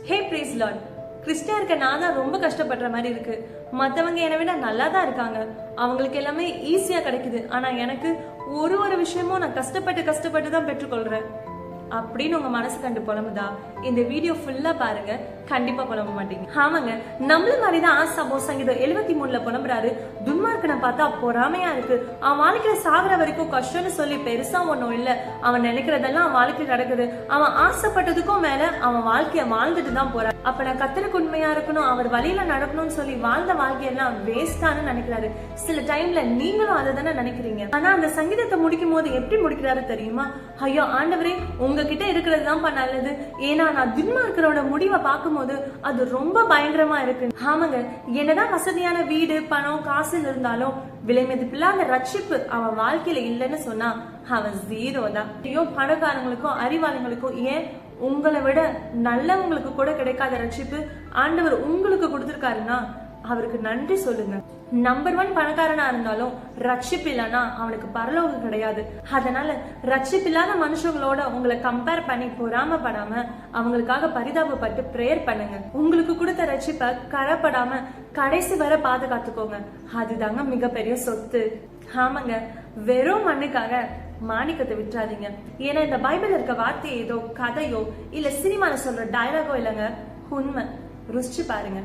ஹே price Lord. Chrystia இருக்க நான் தான் ரொம்ப கஷ்டப்படுற மாதிரி இருக்கு. மத்தவங்க என்னை விட நல்லா தான் இருக்காங்க, அவங்களுக்கு எல்லாமே ஈஸியா கிடைக்குது. ஆனா எனக்கு ஒரு விஷயமும் நான் கஷ்டப்பட்டு தான் பெற்றுக்கொள்றேன் அப்படின்னு உங்க மனசு கண்டு புலம்புதா? இந்த வீடியோ ஃபுல்லா பாருங்க, கண்டிப்பா புலம்ப மாட்டீங்க. ஆமாங்க, நம்மள மாதிரிதான் சங்கீதம் 73 புலம்புறாரு. துன்மார்க்கனை பார்த்தா பொறாமையா இருக்கு, அவன் வாழ்க்கையில சாகுற வரைக்கும் கஷ்டம்னு சொல்லி பெருசா ஒண்ணும் இல்ல, அவன் நினைக்கிறதெல்லாம் அவன் வாழ்க்கையில் நடக்குது, அவன் ஆசைப்பட்டதுக்கும் மேல அவன் வாழ்க்கைய வாழ்ந்துட்டு தான் போறான். அப்ப நான் கர்த்தருக்கு உண்மையா இருக்கணும், அவர் வழியில நடக்கணும்னு சொல்லி வாழ்ந்த வாழ்க்கையெல்லாம் வேஸ்டானு நினைக்கிறாரு. சில டைம்ல நீங்களும் அதை தானே நினைக்கிறீங்க. ஆனா அந்த சங்கீதத்தை முடிக்கும் போது எப்படி முடிக்கிறாரு தெரியுமா? ஐயோ ஆண்டவரே, உங்ககிட்ட இருக்கிறது தான் நல்லது, ஏன்னா நான் துன்மார்க்கரோட முடிவை பார்க்கும்போது அது ரொம்ப பயங்கரமா இருக்கு. ஆமாங்க, என்னதான் வசதியான வீடு பணம் காசு இருந்தாலும் விலை மதிப்பில்லாத ரட்சிப்பு அவன் வாழ்க்கையில இல்லைன்னு சொன்னா அவன் ஜீரோ தான். ஐயோ, பணக்காரங்களுக்கும் அறிவாளிகளுக்கும், ஏன் உங்களை விட நல்லவங்களுக்கு கூட கிடைக்காத ரட்சிப்பு ஆண்டவர் உங்களுக்கு கொடுத்திருக்காருன்னா அவருக்கு நன்றி சொல்லுங்க. நம்பர் 1 பணக்காரனா இருந்தாலும் ரட்சிப்பு இல்லைன்னா அவனுக்கு பரலோகம் கிடையாது. அதனால ரட்சிப்பு இல்லாத மனுஷங்களோட உங்களை கம்பேர் பண்ணி பொறாமப்படாம அவங்களுக்காக பரிதாபப்பட்டு பிரேயர் பண்ணுங்க. உங்களுக்கு கொடுத்த ரட்சிப்பை கரப்படாம கடைசி வரை பாதுகாத்துக்கோங்க, அதுதாங்க மிகப்பெரிய சொத்து. ஆமாங்க, வெறும் மண்ணுக்காக மாணிக்கத்தை விட்டுறாதீங்க. ஏன்னா இந்த பைபிள் இருக்க வார்த்தை ஏதோ கதையோ இல்ல சினிமால சொல்ற டயலாகோ இல்லைங்க, உண்மை. ருசிச்சு பாருங்க.